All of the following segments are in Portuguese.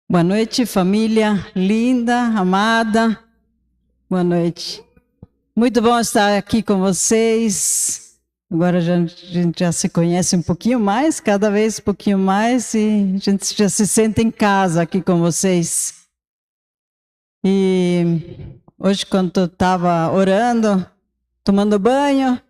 Boa noite, família linda, amada. Boa noite. Muito bom estar aqui com vocês. Agora a gente já se conhece um pouquinho mais, cada vez um pouquinho mais, e a gente já se sente em casa aqui com vocês. E hoje, quando eu estava orando, tomando banho,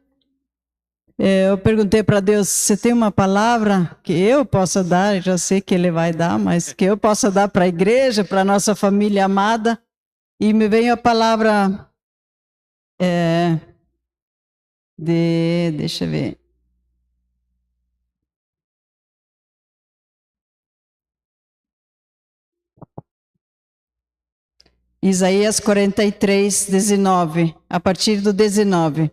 eu perguntei para Deus: você tem uma palavra que eu possa dar? Eu já sei que Ele vai dar, mas que eu possa dar para a igreja, para a nossa família amada. E me veio a palavra deixa eu ver. Isaías 43, 19, a partir do 19.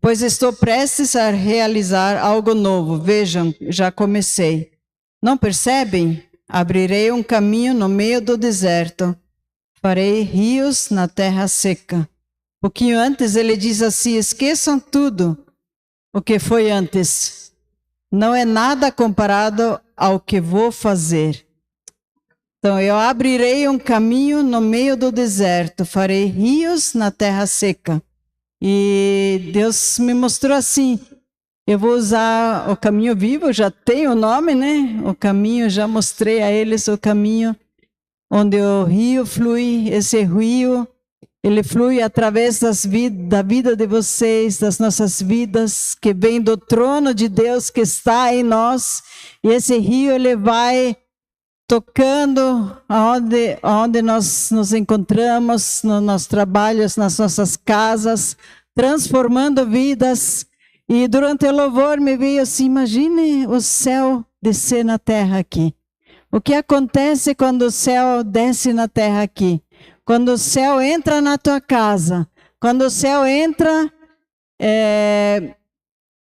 Pois estou prestes a realizar algo novo. Vejam, já comecei. Não percebem? Abrirei um caminho no meio do deserto. Farei rios na terra seca. Pouquinho antes ele diz assim: esqueçam tudo o que foi antes. Não é nada comparado ao que vou fazer. Então, eu abrirei um caminho no meio do deserto, farei rios na terra seca. E Deus me mostrou assim: eu vou usar o caminho vivo, já tem o nome, né? O caminho, já mostrei a eles o caminho onde o rio flui. Esse rio, ele flui através da vida de vocês, das nossas vidas, que vem do trono de Deus que está em nós. E esse rio, ele vai tocando onde nós nos encontramos, nos nossos trabalhos, nas nossas casas, transformando vidas. E durante o louvor me veio assim: imagine o céu descer na terra aqui. O que acontece quando o céu desce na terra aqui? Quando o céu entra na tua casa, quando o céu entra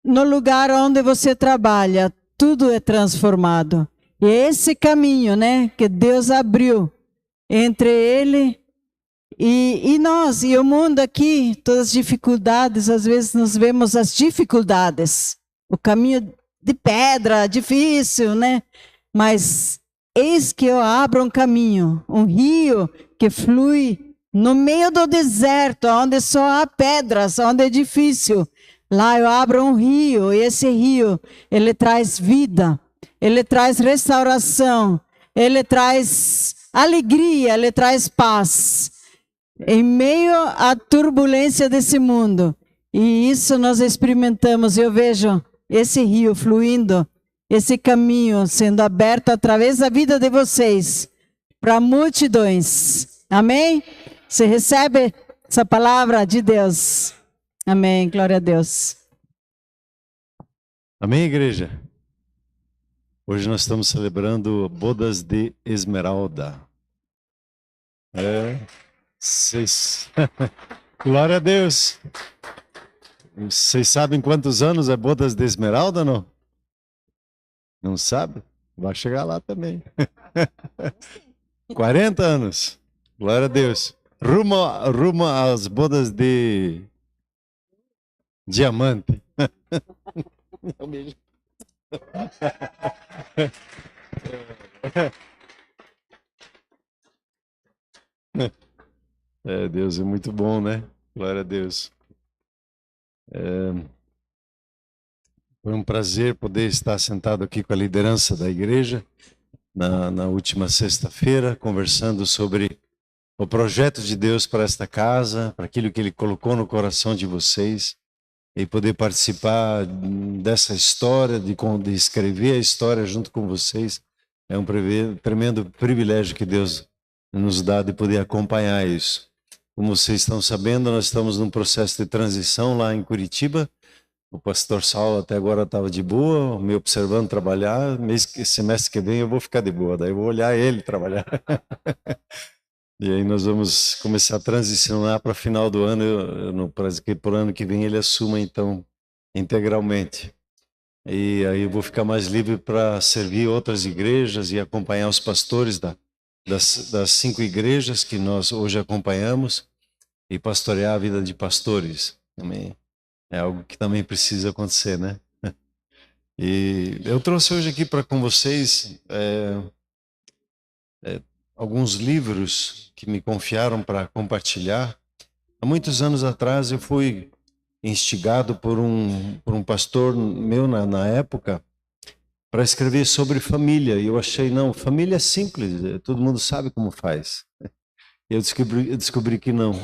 no lugar onde você trabalha, tudo é transformado. E é esse caminho, né, que Deus abriu entre Ele e nós, e o mundo aqui, todas as dificuldades, às vezes nós vemos as dificuldades, o caminho de pedra, difícil, né? Mas eis que eu abro um caminho, um rio que flui no meio do deserto, onde só há pedras, onde é difícil. Lá eu abro um rio, e esse rio, ele traz vida. Ele traz restauração, ele traz alegria, ele traz paz. Em meio à turbulência desse mundo. E isso nós experimentamos. Eu vejo esse rio fluindo, esse caminho sendo aberto através da vida de vocês, para multidões. Amém? Você recebe essa palavra de Deus. Amém. Glória a Deus. Amém, igreja? Hoje nós estamos celebrando Bodas de Esmeralda. Glória a Deus. Vocês sabem quantos anos é Bodas de Esmeralda, não? Não sabe? Vai chegar lá também. 40 anos. Glória a Deus. Rumo às bodas de diamante. Deus é muito bom, né? Glória a Deus. Foi um prazer poder estar sentado aqui com a liderança da igreja na última sexta-feira, conversando sobre o projeto de Deus para esta casa, para aquilo que Ele colocou no coração de vocês, e poder participar dessa história, de escrever a história junto com vocês. É um tremendo privilégio que Deus nos dá de poder acompanhar isso. Como vocês estão sabendo, nós estamos num processo de transição lá em Curitiba. O pastor Saulo até agora estava de boa, me observando trabalhar. Semestre que vem eu vou ficar de boa, daí eu vou olhar ele trabalhar. E aí nós vamos começar a transicionar para final do ano, por ano que vem ele assuma então integralmente. E aí eu vou ficar mais livre para servir outras igrejas e acompanhar os pastores das 5 igrejas que nós hoje acompanhamos e pastorear a vida de pastores. Também é algo que também precisa acontecer, né? E eu trouxe hoje aqui com vocês alguns livros que me confiaram para compartilhar. Há muitos anos atrás eu fui instigado por um pastor meu na época para escrever sobre família. E eu achei, não, família é simples, todo mundo sabe como faz. Eu descobri que não.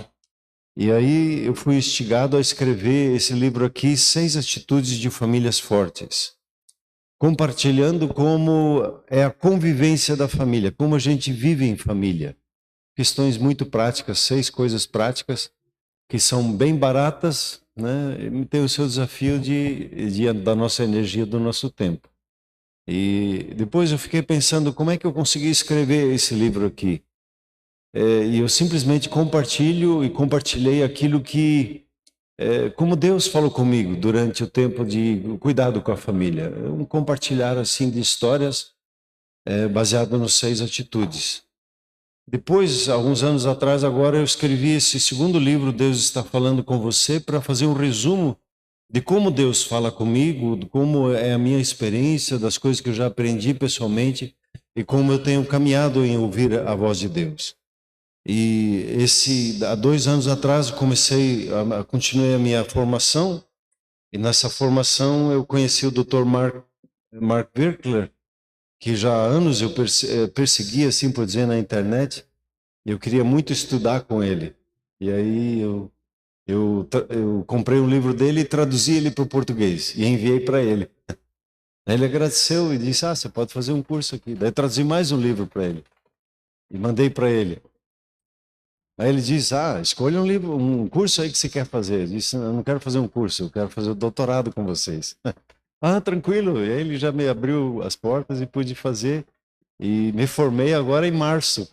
E aí eu fui instigado a escrever esse livro aqui, 6 atitudes de famílias fortes, compartilhando como é a convivência da família, como a gente vive em família. Questões muito práticas, 6 coisas práticas que são bem baratas, né? E tem o seu desafio da nossa energia, do nosso tempo. E depois eu fiquei pensando como é que eu consegui escrever esse livro aqui. E eu simplesmente compartilhei aquilo que, como Deus falou comigo durante o tempo de cuidado com a família. Um compartilhar assim de histórias baseado nos 6 atitudes. Depois, alguns anos atrás, agora eu escrevi esse segundo livro, Deus Está Falando com Você, para fazer um resumo de como Deus fala comigo, de como é a minha experiência, das coisas que eu já aprendi pessoalmente e como eu tenho caminhado em ouvir a voz de Deus. E há 2 anos atrás continuei a minha formação, e nessa formação eu conheci o Dr. Mark Virkler, que já há anos eu perseguia, assim por dizer, na internet. Eu queria muito estudar com ele. E aí eu comprei um livro dele e traduzi ele para o português e enviei para ele. Aí ele agradeceu e disse, você pode fazer um curso aqui. Daí traduzi mais um livro para ele e mandei para ele. Aí ele disse, escolha um curso aí que você quer fazer. Eu disse, eu não quero fazer um curso, eu quero fazer o doutorado com vocês. Tranquilo. E aí ele já me abriu as portas e pude fazer. E me formei agora em março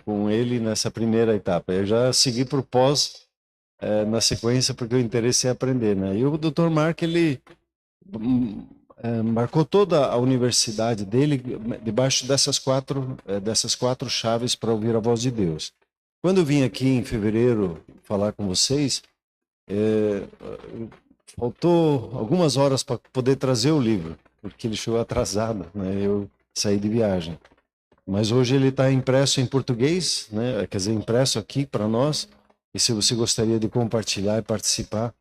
com ele nessa primeira etapa. Eu já segui para o pós na sequência porque o interesse é aprender, né? E o Dr. Mark, ele marcou toda a universidade dele debaixo dessas quatro chaves para ouvir a voz de Deus. Quando eu vim aqui em fevereiro falar com vocês, faltou algumas horas para poder trazer o livro, porque ele chegou atrasado, né? Eu saí de viagem. Mas hoje ele está impresso em português, né? Quer dizer, impresso aqui para nós. E se você gostaria de compartilhar e participar,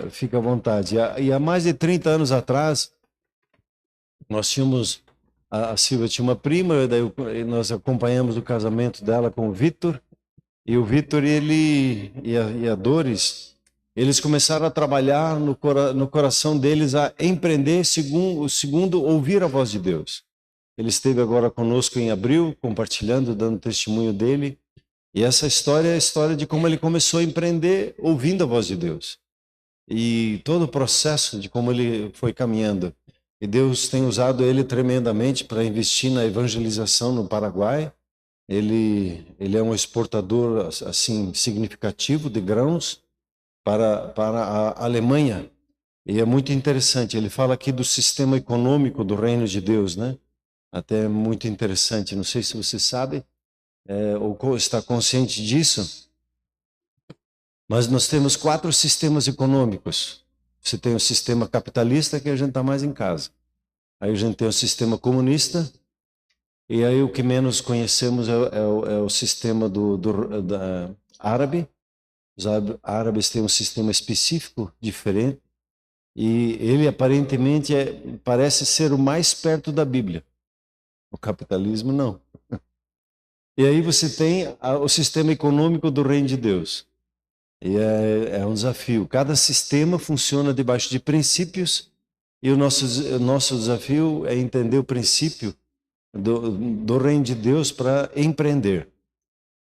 fica à vontade. E há mais de 30 anos atrás, nós tínhamos... A Silvia tinha uma prima, daí nós acompanhamos o casamento dela com o Vitor. E o Vitor e a Doris, eles começaram a trabalhar no coração deles a empreender segundo ouvir a voz de Deus. Ele esteve agora conosco em abril, compartilhando, dando testemunho dele. E essa história é a história de como ele começou a empreender ouvindo a voz de Deus. E todo o processo de como ele foi caminhando. E Deus tem usado ele tremendamente para investir na evangelização no Paraguai. Ele é um exportador assim significativo de grãos para a Alemanha. E é muito interessante. Ele fala aqui do sistema econômico do reino de Deus, né? Até muito interessante. Não sei se você sabe ou está consciente disso, mas nós temos 4 sistemas econômicos. Você tem o sistema capitalista, que a gente está mais em casa. Aí a gente tem o sistema comunista, e aí o que menos conhecemos é o sistema da árabe. Os árabes têm um sistema específico, diferente, e ele aparentemente parece ser o mais perto da Bíblia. O capitalismo não. E aí você tem o sistema econômico do reino de Deus. E é um desafio. Cada sistema funciona debaixo de princípios, e o nosso desafio é entender o princípio do reino de Deus para empreender.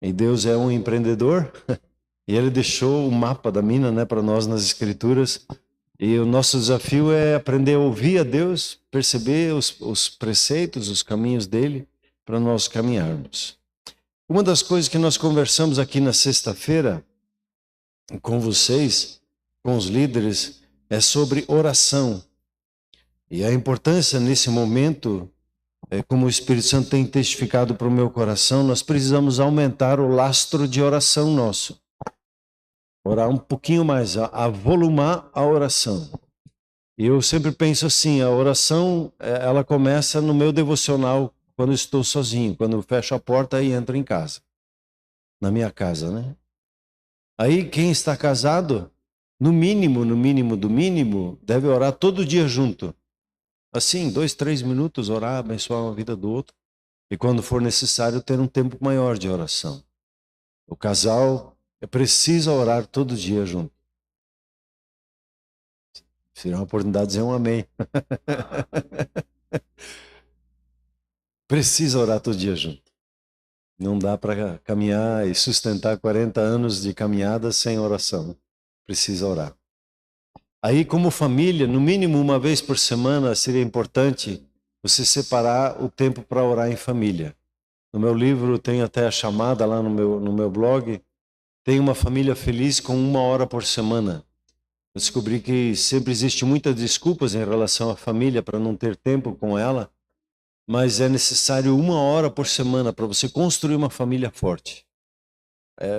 E Deus é um empreendedor, e Ele deixou o mapa da mina, né, para nós nas Escrituras. E o nosso desafio é aprender a ouvir a Deus, perceber os preceitos, os caminhos dele, para nós caminharmos. Uma das coisas que nós conversamos aqui na sexta-feira com vocês, com os líderes, é sobre oração. E a importância nesse momento, como o Espírito Santo tem testificado para o meu coração, nós precisamos aumentar o lastro de oração nosso. Orar um pouquinho mais, avolumar a oração. E eu sempre penso assim, a oração, ela começa no meu devocional quando estou sozinho. Quando eu fecho a porta, aí entro em casa. Na minha casa, né? Aí quem está casado, no mínimo do mínimo, deve orar todo dia junto. Assim, 2, 3 minutos, orar, abençoar a vida do outro. E quando for necessário, ter um tempo maior de oração. O casal precisa orar todo dia junto. Se tiver uma oportunidade de dizer um amém. Precisa orar todo dia junto. Não dá para caminhar e sustentar 40 anos de caminhada sem oração. Precisa orar. Aí, como família, no mínimo uma vez por semana, seria importante você separar o tempo para orar em família. No meu livro tem até a chamada lá no meu blog, tem uma família feliz com 1 hora por semana. Eu descobri que sempre existe muitas desculpas em relação à família para não ter tempo com ela, mas é necessário 1 hora por semana para você construir uma família forte.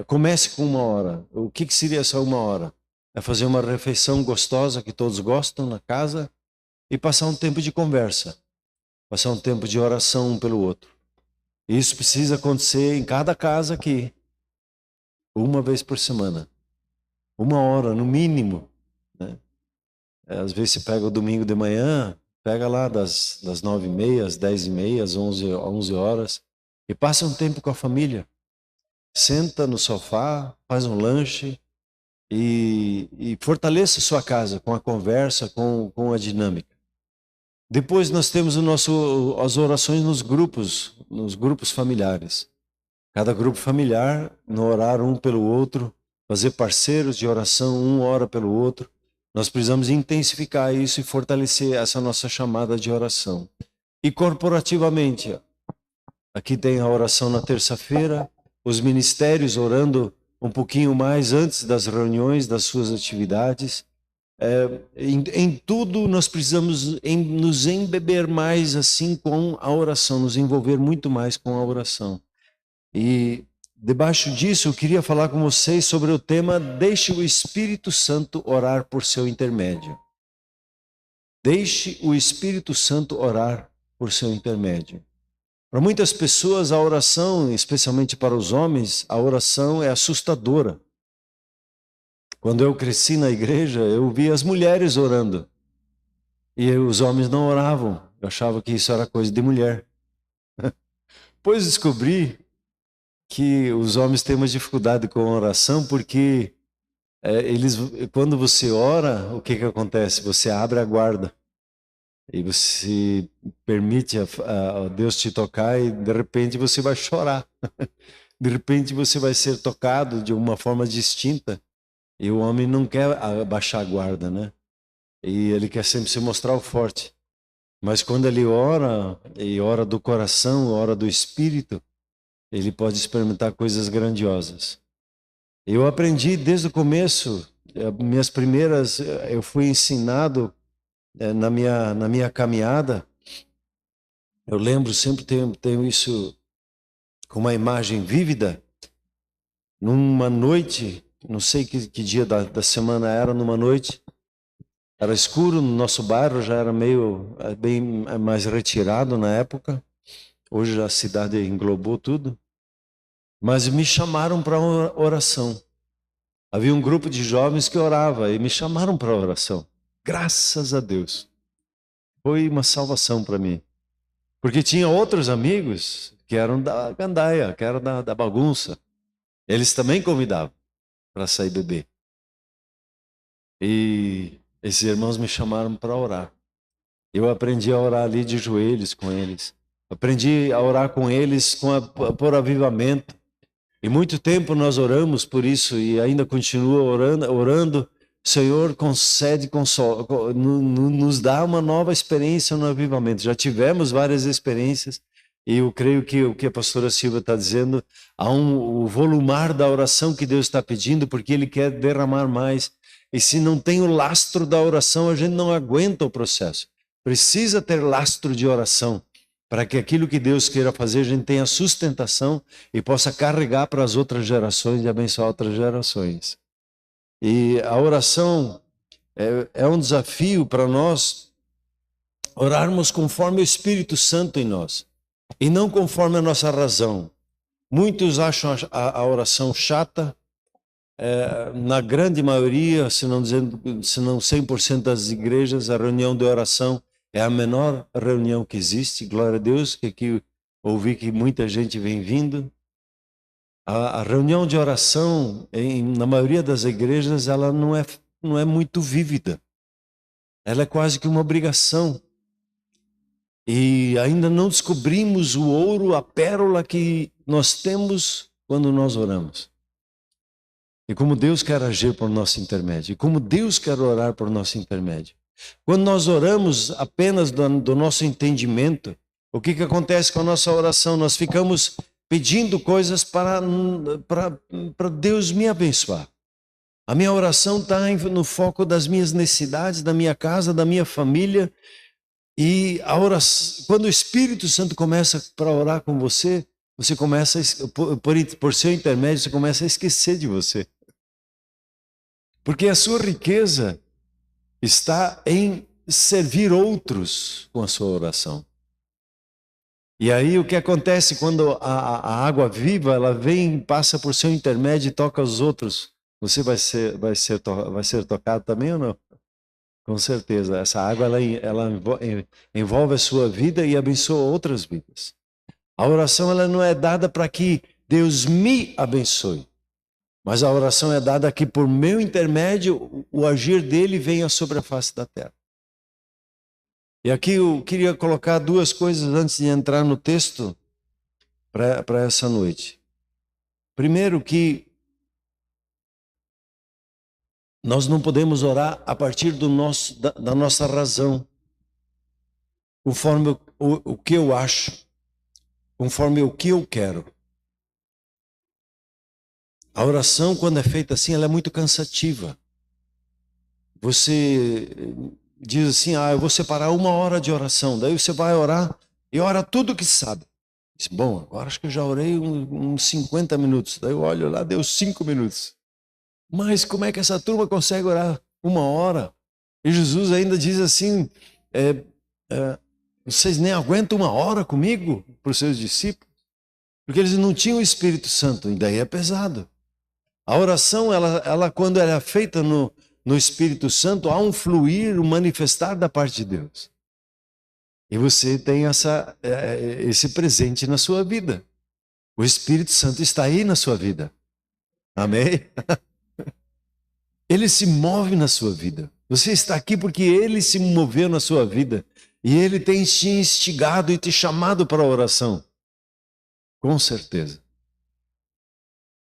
Comece com 1 hora. O que seria essa 1 hora? É fazer uma refeição gostosa que todos gostam na casa e passar um tempo de conversa, passar um tempo de oração um pelo outro. Isso precisa acontecer em cada casa aqui, 1 vez por semana. 1 hora, no mínimo, né? Às vezes você pega o domingo de manhã, pega lá das 9h30, às 10h30, às 11 horas, e passa um tempo com a família. Senta no sofá, faz um lanche e fortaleça sua casa com a conversa, com a dinâmica. Depois nós temos as orações nos grupos familiares. Cada grupo familiar, no orar um pelo outro, fazer parceiros de oração, um ora pelo outro. Nós precisamos intensificar isso e fortalecer essa nossa chamada de oração. E corporativamente, aqui tem a oração na terça-feira, os ministérios orando um pouquinho mais antes das reuniões, das suas atividades. Em tudo nós precisamos nos embeber mais assim com a oração, nos envolver muito mais com a oração. E debaixo disso eu queria falar com vocês sobre o tema Deixe o Espírito Santo orar por seu intermédio. Deixe o Espírito Santo orar por seu intermédio. Para muitas pessoas a oração, especialmente para os homens, a oração é assustadora. Quando eu cresci na igreja, eu via as mulheres orando. E os homens não oravam. Eu achava que isso era coisa de mulher. Depois descobri que os homens têm uma dificuldade com a oração porque quando você ora, o que acontece? Você abre a guarda. E você permite a Deus te tocar e de repente você vai chorar. De repente você vai ser tocado de uma forma distinta. E o homem não quer abaixar a guarda, né? E ele quer sempre se mostrar o forte. Mas quando ele ora, e ora do coração, ora do espírito, ele pode experimentar coisas grandiosas. Eu aprendi desde o começo, eu fui ensinado na minha caminhada. Eu lembro, sempre tenho isso com uma imagem vívida. Numa noite, não sei que dia da semana era, numa noite, era escuro, no nosso bairro já era bem mais retirado na época. Hoje a cidade englobou tudo. Mas me chamaram para oração. Havia um grupo de jovens que orava e me chamaram para oração. Graças a Deus. Foi uma salvação para mim. Porque tinha outros amigos que eram da gandaia, que eram da bagunça. Eles também convidavam para sair beber. E esses irmãos me chamaram para orar. Eu aprendi a orar ali de joelhos com eles. Aprendi a orar com eles por avivamento. E muito tempo nós oramos por isso e ainda continua orando. Senhor, concede, nos dá uma nova experiência no avivamento. Já tivemos várias experiências e eu creio que o que a pastora Silva está dizendo, há o volumar da oração que Deus está pedindo, porque Ele quer derramar mais. E se não tem o lastro da oração, a gente não aguenta o processo. Precisa ter lastro de oração, para que aquilo que Deus queira fazer, a gente tenha sustentação e possa carregar para as outras gerações e abençoar outras gerações. E a oração é um desafio para nós orarmos conforme o Espírito Santo em nós. e não conforme a nossa razão. Muitos acham a oração chata. Na grande maioria, se não 100% das igrejas, a reunião de oração é a menor reunião que existe. Glória a Deus, que aqui ouvi que muita gente vem vindo. A reunião de oração, na maioria das igrejas, ela não é muito vívida. Ela é quase que uma obrigação. E ainda não descobrimos o ouro, a pérola que nós temos quando nós oramos. E como Deus quer agir por nosso intermédio. E como Deus quer orar por nosso intermédio. Quando nós oramos apenas do nosso entendimento, o que acontece com a nossa oração? Nós ficamos pedindo coisas para Deus me abençoar. A minha oração está no foco das minhas necessidades, da minha casa, da minha família. E a oração, quando o Espírito Santo começa para orar com você, você começa, por seu intermédio, você começa a esquecer de você. Porque a sua riqueza está em servir outros com a sua oração. E aí o que acontece quando a água viva, ela vem, passa por seu intermédio e toca os outros? Você vai ser tocado também ou não? Com certeza. Essa água ela envolve a sua vida e abençoa outras vidas. A oração ela não é dada para que Deus me abençoe. Mas a oração é dada que por meu intermédio o agir dele venha sobre a face da terra. E aqui eu queria colocar duas coisas antes de entrar no texto para essa noite. Primeiro que nós não podemos orar a partir da nossa razão, conforme o que eu acho, conforme o que eu quero. A oração, quando é feita assim, ela é muito cansativa. Você diz assim, eu vou separar 1 hora de oração. Daí você vai orar e ora tudo que sabe. Diz, bom, agora acho que eu já orei uns 50 minutos. Daí eu olho lá, deu 5 minutos. Mas como é que essa turma consegue orar 1 hora? E Jesus ainda diz assim, vocês nem aguentam 1 hora comigo, para os seus discípulos? Porque eles não tinham o Espírito Santo, e daí é pesado. A oração, ela quando ela é feita no Espírito Santo, há um fluir, um manifestar da parte de Deus. E você tem esse presente na sua vida. O Espírito Santo está aí na sua vida. Amém? Ele se move na sua vida. Você está aqui porque ele se moveu na sua vida. E ele tem te instigado e te chamado para a oração. Com certeza.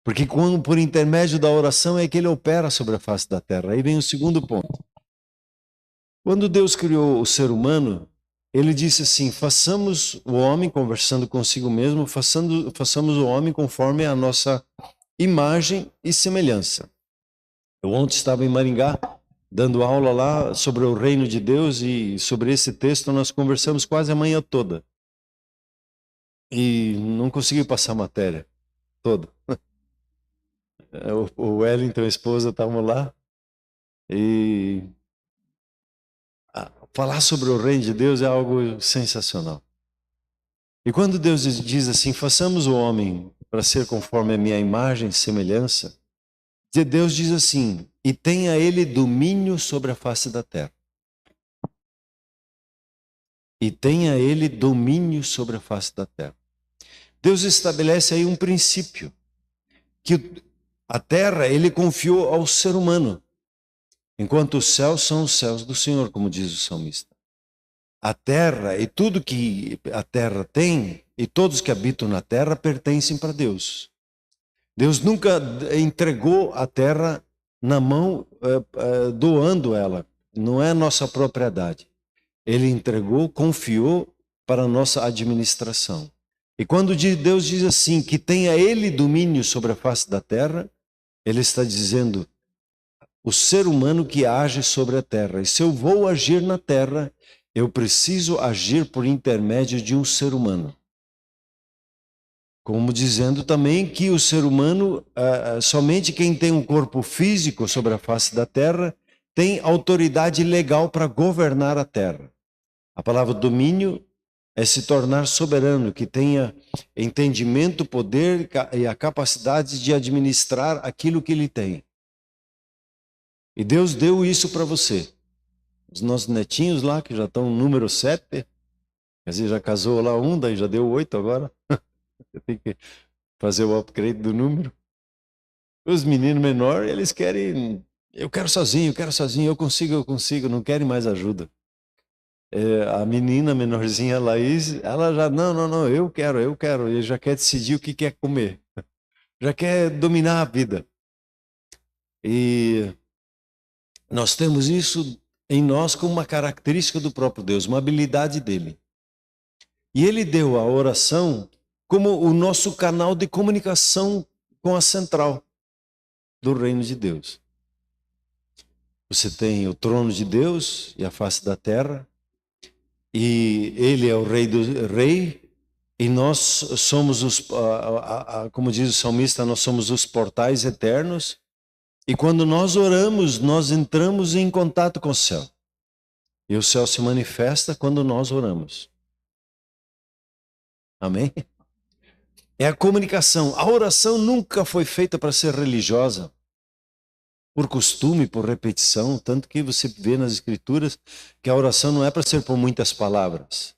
Porque por intermédio da oração é que ele opera sobre a face da terra. Aí vem o segundo ponto. Quando Deus criou o ser humano, ele disse assim, façamos o homem, conversando consigo mesmo, façamos o homem conforme a nossa imagem e semelhança. Eu ontem estava em Maringá, dando aula lá sobre o reino de Deus e sobre esse texto nós conversamos quase a manhã toda. E não consegui passar a matéria toda. O Wellington, a esposa, estavam lá e falar sobre o reino de Deus é algo sensacional. E quando Deus diz assim, façamos o homem para ser conforme a minha imagem e semelhança, Deus diz assim, e tenha ele domínio sobre a face da terra. E tenha ele domínio sobre a face da terra. Deus estabelece aí um princípio, que a terra ele confiou ao ser humano, enquanto os céus são os céus do Senhor, como diz o salmista. A terra e tudo que a terra tem, e todos que habitam na terra, pertencem para Deus. Deus nunca entregou a terra na mão, doando ela. Não é nossa propriedade. Ele entregou, confiou para a nossa administração. E quando Deus diz assim, que tenha ele domínio sobre a face da terra, ele está dizendo, o ser humano que age sobre a terra. E se eu vou agir na terra, eu preciso agir por intermédio de um ser humano. Como dizendo também que o ser humano, somente quem tem um corpo físico sobre a face da terra, tem autoridade legal para governar a terra. A palavra domínio é se tornar soberano, que tenha entendimento, poder e a capacidade de administrar aquilo que ele tem. E Deus deu isso para você. Os nossos netinhos lá, que já estão no número 7, quer dizer, já casou lá um, daí já deu 8 agora. Você tem que fazer o upgrade do número. Os meninos menores, eles querem, eu quero sozinho, eu consigo, não querem mais ajuda. A menina menorzinha, Laís, ela já, não, eu quero, ele já quer decidir o que quer comer. Já quer dominar a vida. E nós temos isso em nós como uma característica do próprio Deus, uma habilidade dele. E ele deu a oração como o nosso canal de comunicação com a central do reino de Deus. Você tem o trono de Deus e a face da terra, e ele é o rei, e nós somos como diz o salmista, nós somos os portais eternos, e quando nós oramos, nós entramos em contato com o céu. E o céu se manifesta quando nós oramos. Amém? É a comunicação. A oração nunca foi feita para ser religiosa, por costume, por repetição, tanto que você vê nas escrituras que a oração não é para ser por muitas palavras.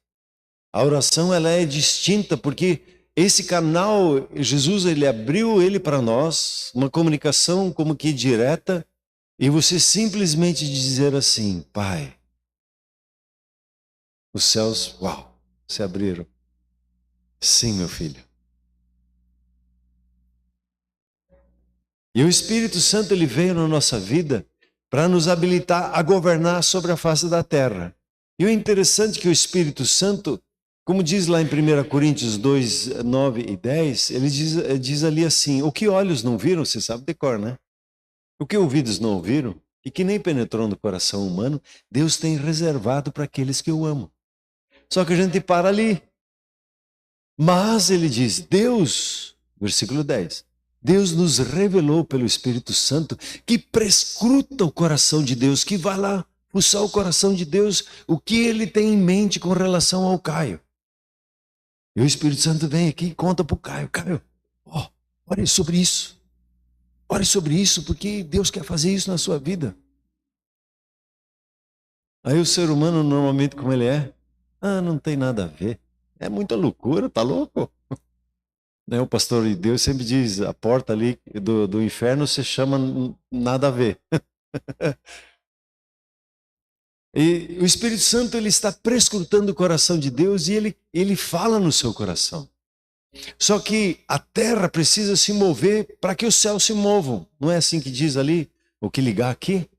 A oração ela é distinta porque esse canal, Jesus ele abriu ele para nós, uma comunicação como que direta, e você simplesmente dizer assim: Pai, os céus, uau, se abriram. Sim, meu filho. E o Espírito Santo ele veio na nossa vida para nos habilitar a governar sobre a face da terra. E o interessante é que o Espírito Santo, como diz lá em 1 Coríntios 2, 9 e 10, ele diz ali assim: o que olhos não viram, você sabe de cor, né? O que ouvidos não ouviram e que nem penetrou no coração humano, Deus tem reservado para aqueles que o amam. Só que a gente para ali. Mas ele diz, Deus, versículo 10, Deus nos revelou pelo Espírito Santo que prescruta o coração de Deus, que vai lá fuçar o coração de Deus, o que ele tem em mente com relação ao Caio. E o Espírito Santo vem aqui e conta para o Caio: Caio, ore sobre isso. Ore sobre isso, porque Deus quer fazer isso na sua vida. Aí o ser humano, normalmente como ele é, não tem nada a ver. É muita loucura, tá louco? O pastor de Deus sempre diz, a porta ali do inferno se chama nada a ver. E o Espírito Santo ele está prescrutando o coração de Deus e ele fala no seu coração. Só que a terra precisa se mover para que os céus se movam. Não é assim que diz ali? O que ligar aqui,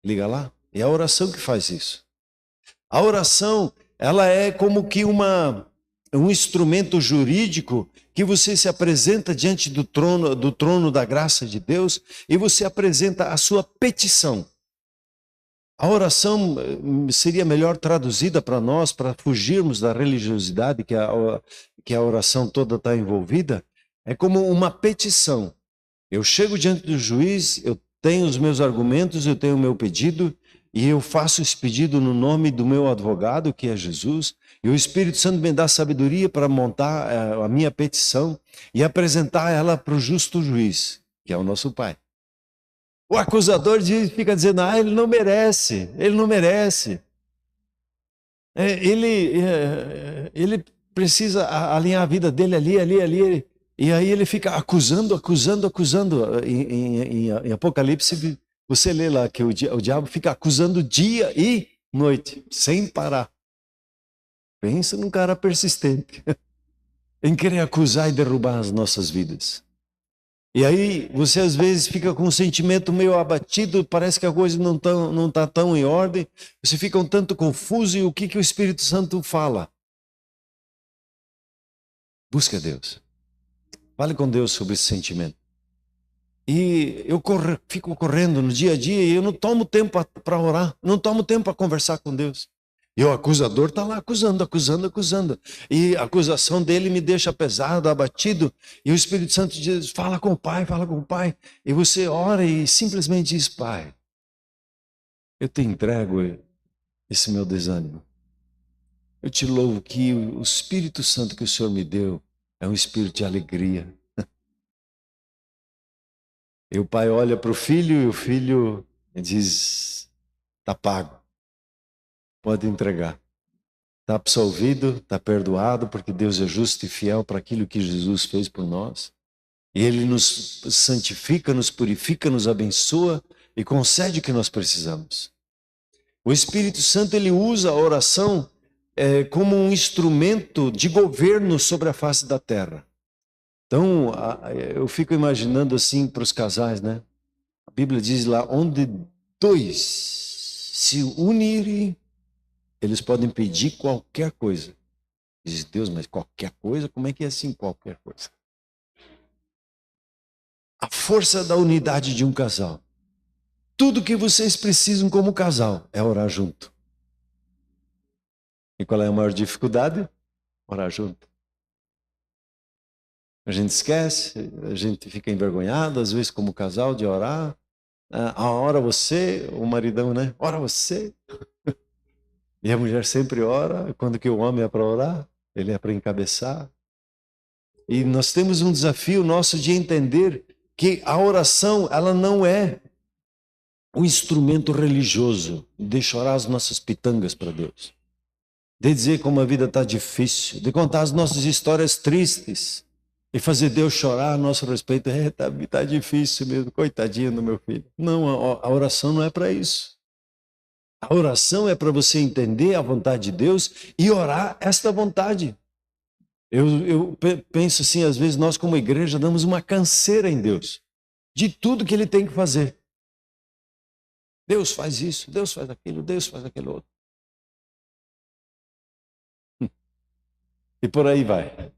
liga lá. É a oração que faz isso. A oração, ela é como que um instrumento jurídico que você se apresenta diante do trono da graça de Deus e você apresenta a sua petição. A oração seria melhor traduzida para nós, para fugirmos da religiosidade que a oração toda está envolvida, é como uma petição. Eu chego diante do juiz, eu tenho os meus argumentos, eu tenho o meu pedido, e eu faço esse pedido no nome do meu advogado, que é Jesus, e o Espírito Santo me dá sabedoria para montar a minha petição e apresentar ela para o justo juiz, que é o nosso Pai. O acusador fica dizendo, ele não merece. Ele precisa alinhar a vida dele ali. E aí ele fica acusando. Em Apocalipse, você lê lá que o diabo fica acusando dia e noite, sem parar. Pensa num cara persistente em querer acusar e derrubar as nossas vidas. E aí você às vezes fica com um sentimento meio abatido, parece que a coisa não está tão em ordem, você fica um tanto confuso, e o que o Espírito Santo fala? Busca Deus. Fale com Deus sobre esse sentimento. E eu fico correndo no dia a dia e eu não tomo tempo para orar, não tomo tempo para conversar com Deus. E o acusador está lá acusando. E a acusação dele me deixa pesado, abatido. E o Espírito Santo diz, fala com o Pai. E você ora e simplesmente diz, Pai, eu te entrego esse meu desânimo. Eu te louvo que o Espírito Santo que o Senhor me deu é um espírito de alegria. E o pai olha para o filho e o filho diz, está pago, pode entregar. Está absolvido, está perdoado, porque Deus é justo e fiel para aquilo que Jesus fez por nós. E Ele nos santifica, nos purifica, nos abençoa e concede o que nós precisamos. O Espírito Santo, ele usa a oração como um instrumento de governo sobre a face da terra. Então, eu fico imaginando assim para os casais, né? A Bíblia diz lá, onde dois se unirem, eles podem pedir qualquer coisa. Diz Deus, mas qualquer coisa? Como é que é assim qualquer coisa? A força da unidade de um casal. Tudo que vocês precisam como casal é orar junto. E qual é a maior dificuldade? Orar junto. A gente esquece, a gente fica envergonhado, às vezes como casal, de orar. Ora você, o maridão, né? Ora você. E a mulher sempre ora, quando que o homem é para orar, ele é para encabeçar. E nós temos um desafio nosso de entender que a oração, ela não é um instrumento religioso de chorar as nossas pitangas para Deus, de dizer como a vida está difícil, de contar as nossas histórias tristes e fazer Deus chorar a nosso respeito. Tá difícil mesmo, coitadinho do meu filho. Não, a oração não é para isso. A oração é para você entender a vontade de Deus e orar esta vontade. Eu penso assim, às vezes nós como igreja damos uma canseira em Deus, de tudo que Ele tem que fazer. Deus faz isso, Deus faz aquilo, Deus faz aquilo outro. E por aí vai.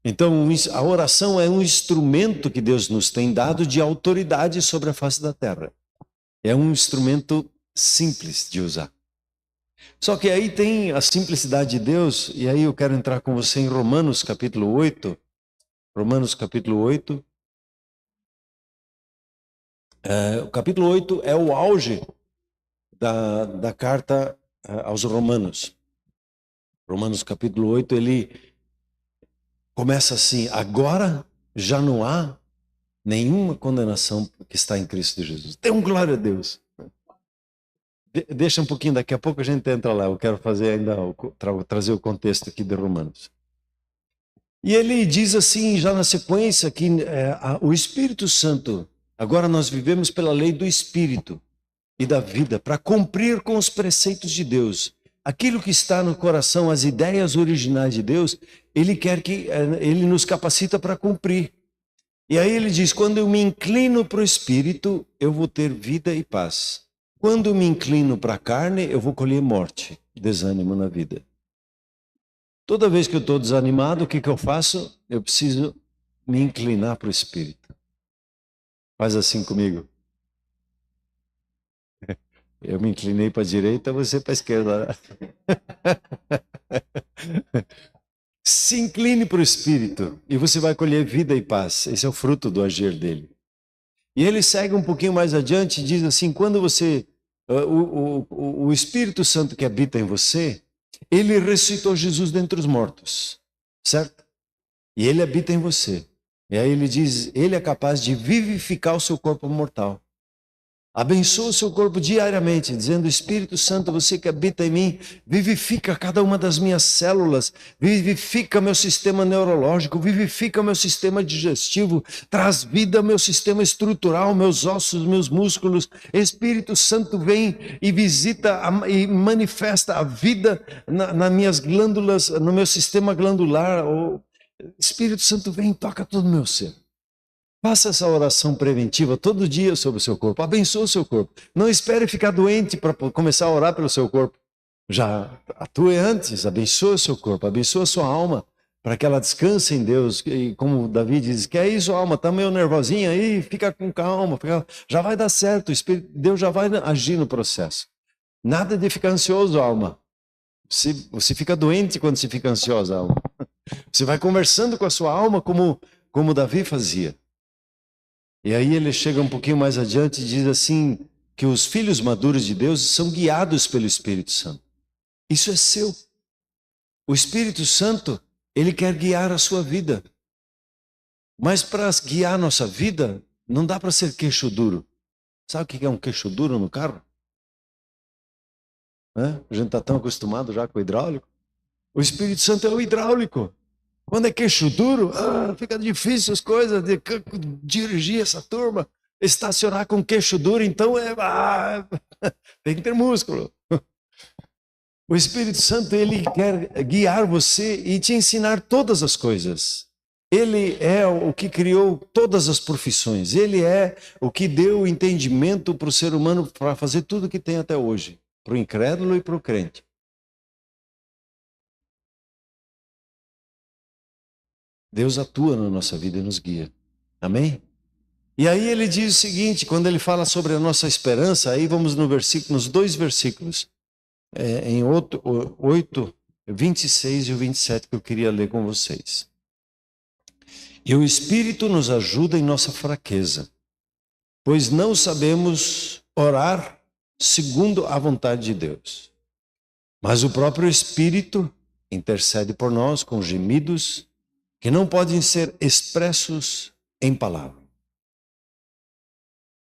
Então, a oração é um instrumento que Deus nos tem dado de autoridade sobre a face da terra. É um instrumento simples de usar. Só que aí tem a simplicidade de Deus, e aí eu quero entrar com você em Romanos capítulo 8. Romanos capítulo 8. O capítulo 8 é o auge da carta aos Romanos. Romanos capítulo 8, ele começa assim: agora já não há nenhuma condenação que está em Cristo Jesus. Dê um glória a Deus. Deixa um pouquinho, daqui a pouco a gente entra lá. Eu quero fazer ainda, trazer o contexto aqui de Romanos. E ele diz assim, já na sequência, que o Espírito Santo, agora nós vivemos pela lei do Espírito e da vida, para cumprir com os preceitos de Deus. Aquilo que está no coração, as ideias originais de Deus, Ele quer que Ele nos capacita para cumprir. E aí ele diz, quando eu me inclino para o Espírito, eu vou ter vida e paz. Quando eu me inclino para a carne, eu vou colher morte, desânimo na vida. Toda vez que eu estou desanimado, o que eu faço? Eu preciso me inclinar para o Espírito. Faz assim comigo. Eu me inclinei para a direita, você para a esquerda. Se incline para o Espírito e você vai colher vida e paz. Esse é o fruto do agir dele. E ele segue um pouquinho mais adiante e diz assim, quando você, o Espírito Santo que habita em você, ele ressuscitou Jesus dentre os mortos, certo? E ele habita em você. E aí ele diz, ele é capaz de vivificar o seu corpo mortal. Abençoa o seu corpo diariamente, dizendo, Espírito Santo, você que habita em mim, vivifica cada uma das minhas células, vivifica meu sistema neurológico, vivifica meu sistema digestivo, traz vida ao meu sistema estrutural, meus ossos, meus músculos. Espírito Santo vem e visita e manifesta a vida nas minhas glândulas, no meu sistema glandular. Espírito Santo vem e toca todo o meu ser. Faça essa oração preventiva todo dia sobre o seu corpo. Abençoe o seu corpo. Não espere ficar doente para começar a orar pelo seu corpo. Já atue antes, abençoe o seu corpo, abençoe a sua alma, para que ela descanse em Deus. E como Davi diz, que é isso, alma, está meio nervosinha aí, fica com calma, já vai dar certo, Deus já vai agir no processo. Nada de ficar ansioso, alma. Você fica doente quando você fica ansiosa, alma. Você vai conversando com a sua alma como Davi fazia. E aí ele chega um pouquinho mais adiante e diz assim, que os filhos maduros de Deus são guiados pelo Espírito Santo. Isso é seu. O Espírito Santo, ele quer guiar a sua vida. Mas para guiar a nossa vida, não dá para ser queixo duro. Sabe o que é um queixo duro no carro? A gente está tão acostumado já com o hidráulico. O Espírito Santo é o hidráulico. Quando é queixo duro, fica difícil as coisas de dirigir essa turma. Estacionar com queixo duro, então tem que ter músculo. O Espírito Santo, ele quer guiar você e te ensinar todas as coisas. Ele é o que criou todas as profissões. Ele é o que deu o entendimento para o ser humano para fazer tudo o que tem até hoje. Para o incrédulo e para o crente. Deus atua na nossa vida e nos guia. Amém? E aí ele diz o seguinte, quando ele fala sobre a nossa esperança, aí vamos nos 2 versículos, em 8, 26 e o 27 que eu queria ler com vocês. E o Espírito nos ajuda em nossa fraqueza, pois não sabemos orar segundo a vontade de Deus. Mas o próprio Espírito intercede por nós com gemidos que não podem ser expressos em palavras.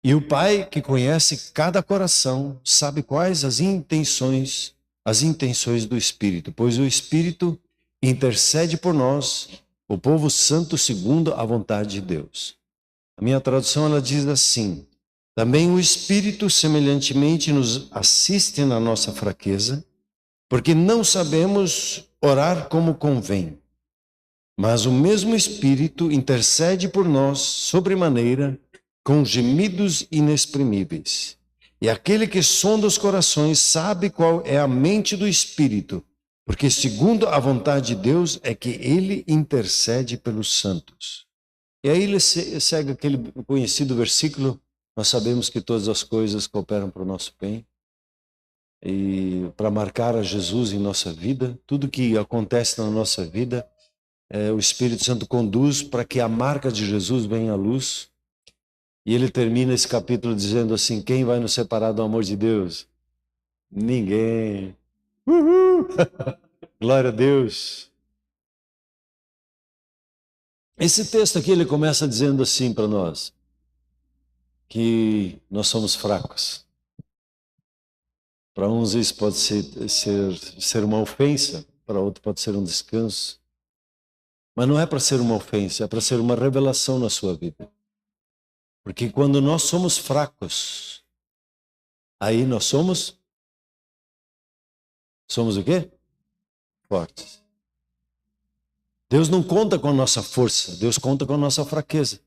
E o Pai, que conhece cada coração, sabe quais as intenções do Espírito, pois o Espírito intercede por nós, o povo santo, segundo a vontade de Deus. A minha tradução, ela diz assim: também o Espírito semelhantemente nos assiste na nossa fraqueza, porque não sabemos orar como convém. Mas o mesmo Espírito intercede por nós sobremaneira, com gemidos inexprimíveis. E aquele que sonda os corações sabe qual é a mente do Espírito, porque segundo a vontade de Deus é que ele intercede pelos santos. E aí ele segue aquele conhecido versículo: nós sabemos que todas as coisas cooperam para o nosso bem, e para marcar a Jesus em nossa vida, tudo que acontece na nossa vida, o Espírito Santo conduz para que a marca de Jesus venha à luz. E ele termina esse capítulo dizendo assim: quem vai nos separar do amor de Deus? Ninguém. Uhul! Glória a Deus. Esse texto aqui, ele começa dizendo assim para nós, que nós somos fracos. Para uns isso pode ser uma ofensa, para outros pode ser um descanso. Mas não é para ser uma ofensa, é para ser uma revelação na sua vida. Porque quando nós somos fracos, aí nós somos o quê? Fortes. Deus não conta com a nossa força, Deus conta com a nossa fraqueza.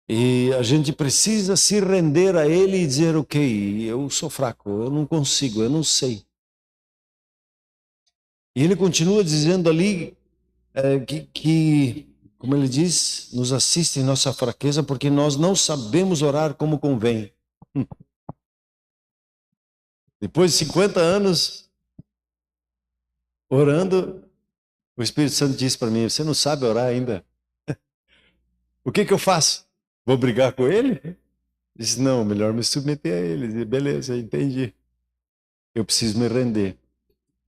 E a gente precisa se render a Ele e dizer: ok, eu sou fraco, eu não consigo, eu não sei. E Ele continua dizendo ali que, como Ele diz, nos assiste em nossa fraqueza porque nós não sabemos orar como convém. Depois de 50 anos orando, o Espírito Santo disse para mim: você não sabe orar ainda? O que eu faço? Vou brigar com ele? Disse: não, melhor me submeter a ele. Disse: beleza, entendi. Eu preciso me render.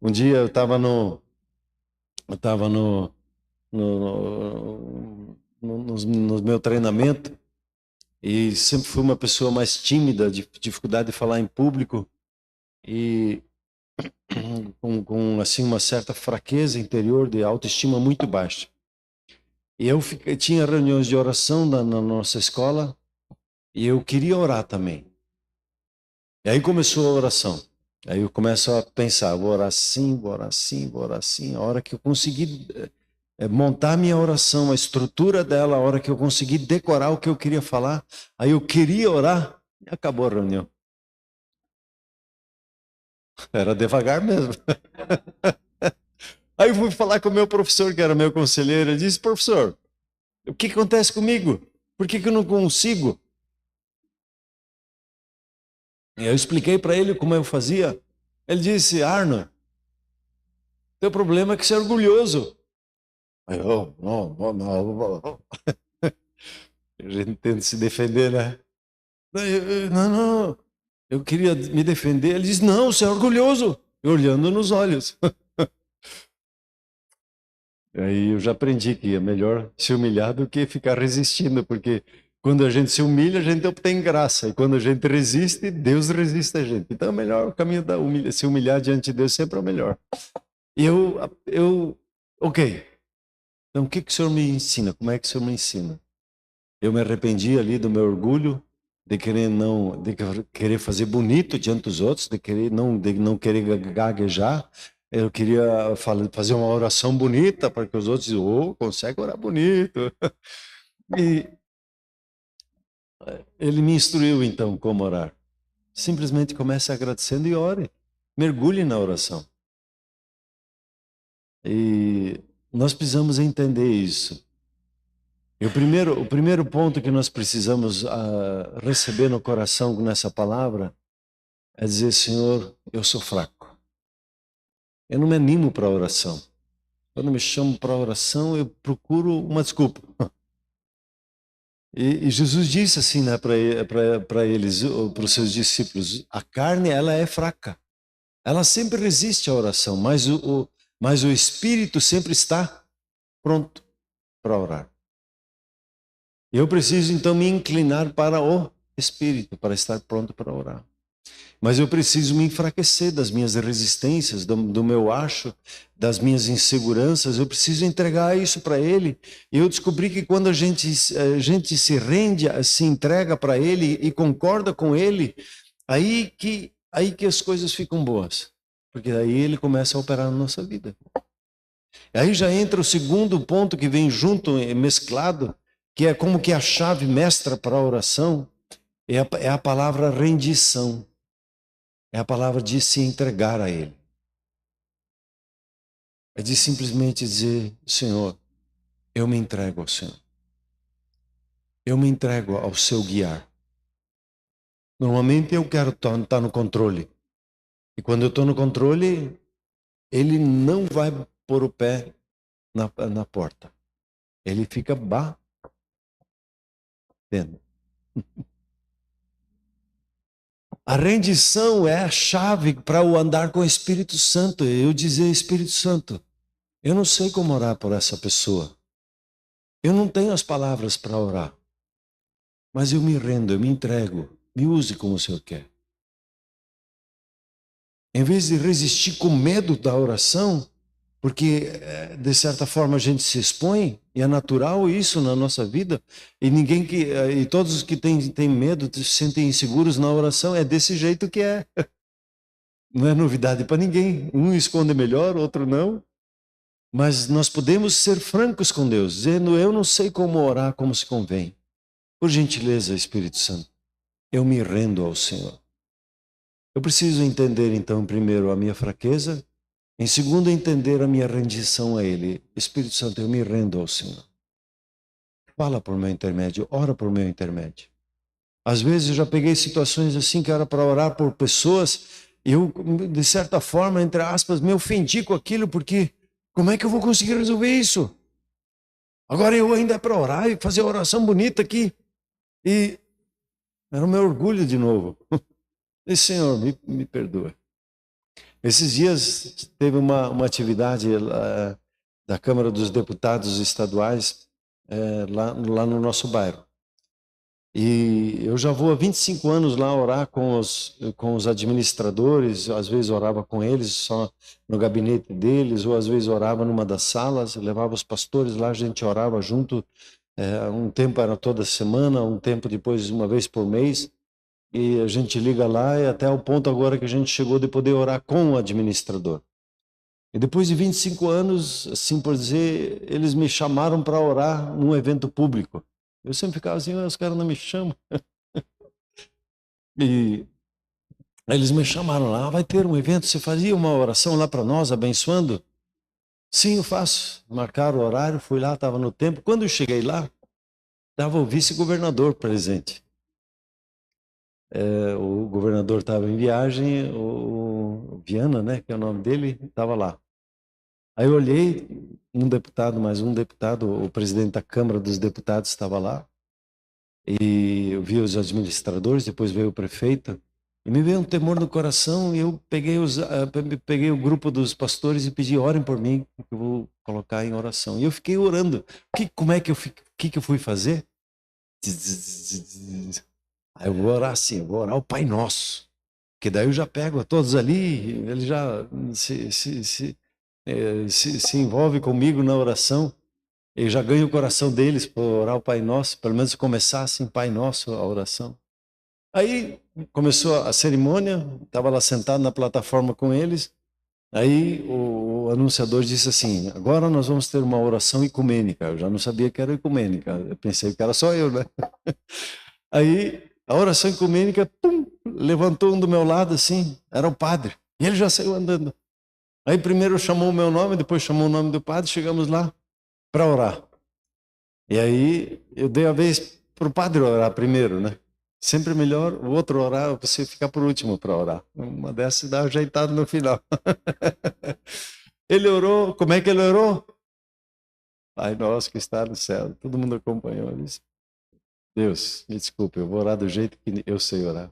Um dia eu estava no meu treinamento e sempre fui uma pessoa mais tímida, de dificuldade de falar em público e com assim uma certa fraqueza interior, de autoestima muito baixa. E eu tinha reuniões de oração na nossa escola e eu queria orar também. E aí começou a oração. Aí eu começo a pensar: vou orar assim, vou orar assim, vou orar assim. A hora que eu consegui montar minha oração, a estrutura dela, a hora que eu consegui decorar o que eu queria falar, aí eu queria orar e acabou a reunião. Era devagar mesmo. Aí eu fui falar com o meu professor, que era meu conselheiro. Ele disse: professor, o que acontece comigo? Por que eu não consigo? E eu expliquei para ele como eu fazia. Ele disse: Arno, teu problema é que você é orgulhoso. Aí eu, não. A gente tenta se defender, né? Não. Eu queria me defender. Ele disse: não, você é orgulhoso. E olhando nos olhos. Aí eu já aprendi que é melhor se humilhar do que ficar resistindo, porque quando a gente se humilha, a gente obtém graça. E quando a gente resiste, Deus resiste a gente. Então é melhor o caminho da se humilhar diante de Deus sempre é o melhor. E ok. Então o que o Senhor me ensina? Como é que o Senhor me ensina? Eu me arrependi ali do meu orgulho, de querer fazer bonito diante dos outros, de não querer gaguejar. Eu queria fazer uma oração bonita para que os outros dizem, consegue orar bonito. E ele me instruiu então como orar. Simplesmente comece agradecendo e ore. Mergulhe na oração. E nós precisamos entender isso. E o primeiro ponto que nós precisamos receber no coração nessa palavra é dizer, Senhor, eu sou fraco. Eu não me animo para a oração. Quando me chamo para a oração, eu procuro uma desculpa. E Jesus disse assim, né, para eles, para os seus discípulos, a carne ela é fraca. Ela sempre resiste à oração, mas o espírito sempre está pronto para orar. Eu preciso então me inclinar para o espírito, para estar pronto para orar. Mas eu preciso me enfraquecer das minhas resistências, do meu acho, das minhas inseguranças. Eu preciso entregar isso para Ele. E eu descobri que quando a gente se rende, se entrega para Ele e concorda com Ele, aí que as coisas ficam boas. Porque aí Ele começa a operar na nossa vida. Aí já entra o segundo ponto que vem junto, mesclado, que é como que a chave mestra para a oração, é a palavra rendição. É a palavra de se entregar a Ele. É de simplesmente dizer, Senhor, eu me entrego ao Senhor. Eu me entrego ao seu guiar. Normalmente eu quero estar no controle. E quando eu estou no controle, Ele não vai pôr o pé na porta. Ele fica batendo. A rendição é a chave para o andar com o Espírito Santo. Eu dizer, Espírito Santo, eu não sei como orar por essa pessoa. Eu não tenho as palavras para orar. Mas eu me rendo, eu me entrego. Me use como o Senhor quer. Em vez de resistir com medo da oração, porque de certa forma a gente se expõe, e é natural isso na nossa vida, e todos os que têm medo se sentem inseguros na oração, é desse jeito que é. Não é novidade para ninguém. Um esconde melhor, outro não. Mas nós podemos ser francos com Deus, dizendo, eu não sei como orar como se convém. Por gentileza, Espírito Santo, eu me rendo ao Senhor. Eu preciso entender, então, primeiro, a minha fraqueza. Em segundo, entender a minha rendição a Ele. Espírito Santo, eu me rendo ao Senhor. Fala por meu intermédio, ora por meu intermédio. Às vezes eu já peguei situações assim que era para orar por pessoas e eu, de certa forma, entre aspas, me ofendi com aquilo porque como é que eu vou conseguir resolver isso? Agora eu ainda é para orar e fazer oração bonita aqui. E era o meu orgulho de novo. E Senhor, me perdoa. Esses dias teve uma atividade da Câmara dos Deputados Estaduais lá no nosso bairro. E eu já vou há 25 anos lá orar com os administradores, às vezes orava com eles só no gabinete deles, ou às vezes orava numa das salas, levava os pastores lá, a gente orava junto, um tempo era toda semana, um tempo depois uma vez por mês, e a gente liga lá e até o ponto agora que a gente chegou de poder orar com o administrador. E depois de 25 anos, assim por dizer, eles me chamaram para orar num evento público. Eu sempre ficava assim, os caras não me chamam. E aí eles me chamaram lá, vai ter um evento, você fazia uma oração lá para nós, abençoando? Sim, eu faço. Marcaram o horário, fui lá, estava no tempo. Quando eu cheguei lá, estava o vice-governador presente. O governador estava em viagem, o Viana, né, que é o nome dele, estava lá. Aí eu olhei, mais um deputado, o presidente da Câmara dos Deputados estava lá. E eu vi os administradores, depois veio o prefeito. E me veio um temor no coração e eu peguei o grupo dos pastores e pedi, orem por mim, que eu vou colocar em oração. E eu fiquei orando. O que eu fui fazer? Aí eu vou orar assim, eu vou orar o Pai Nosso. Que daí eu já pego a todos ali, ele já se envolve comigo na oração. Eu já ganho o coração deles para orar o Pai Nosso, pelo menos começar assim, Pai Nosso, a oração. Aí começou a cerimônia, estava lá sentado na plataforma com eles. Aí o anunciador disse assim, agora nós vamos ter uma oração ecumênica. Eu já não sabia que era ecumênica, eu pensei que era só eu, né? Aí a oração ecumênica, pum, levantou um do meu lado assim, era o padre, e ele já saiu andando. Aí primeiro chamou o meu nome, depois chamou o nome do padre, chegamos lá para orar. E aí eu dei a vez para o padre orar primeiro, né? Sempre melhor o outro orar, você ficar por último para orar. Uma dessas dá ajeitado no final. Ele orou, como é que ele orou? Pai nosso que está no céu. Todo mundo acompanhou. Ele disse, Deus, me desculpe, eu vou orar do jeito que eu sei orar.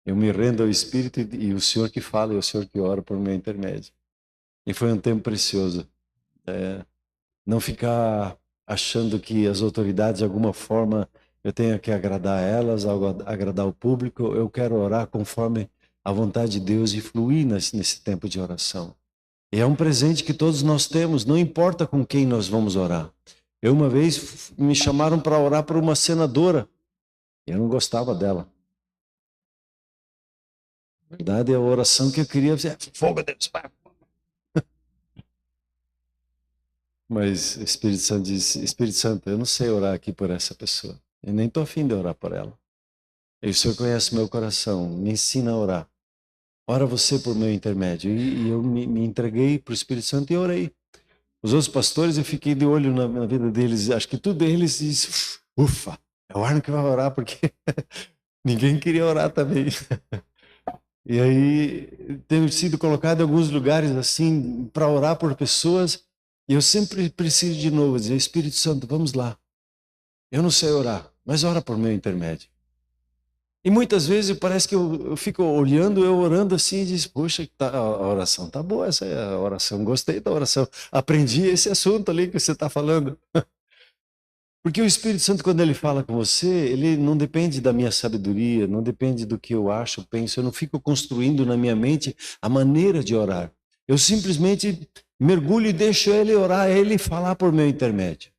Eu me rendo ao Espírito e o Senhor que fala e o Senhor que ora por meu intermédio. E foi um tempo precioso. Não ficar achando que as autoridades, de alguma forma, eu tenho que agradar elas, agradar o público. Eu quero orar conforme a vontade de Deus e fluir nesse tempo de oração. E é um presente que todos nós temos, não importa com quem nós vamos orar. Eu uma vez me chamaram para orar por uma senadora. Eu não gostava dela. Na verdade, a oração que eu queria fazer, fogo, Deus, vai. Mas o Espírito Santo disse, Espírito Santo, eu não sei orar aqui por essa pessoa. Eu nem estou afim de orar por ela. E o Senhor conhece meu coração, me ensina a orar. Ora você por meu intermédio. E eu me entreguei para o Espírito Santo e orei. Os outros pastores, eu fiquei de olho na vida deles. Acho que tudo eles disse, ufa, é o Arno que vai orar, porque ninguém queria orar também. E aí, tenho sido colocado em alguns lugares assim, para orar por pessoas. E eu sempre preciso de novo dizer, Espírito Santo, vamos lá. Eu não sei orar, mas ora por meu intermédio. E muitas vezes parece que eu fico olhando, eu orando assim e diz, poxa, a oração tá boa, essa é a oração, gostei da oração. Aprendi esse assunto ali que você está falando. Porque o Espírito Santo, quando ele fala com você, ele não depende da minha sabedoria, não depende do que eu acho, penso, eu não fico construindo na minha mente a maneira de orar. Eu simplesmente mergulho e deixo ele orar, ele falar por meu intermédio.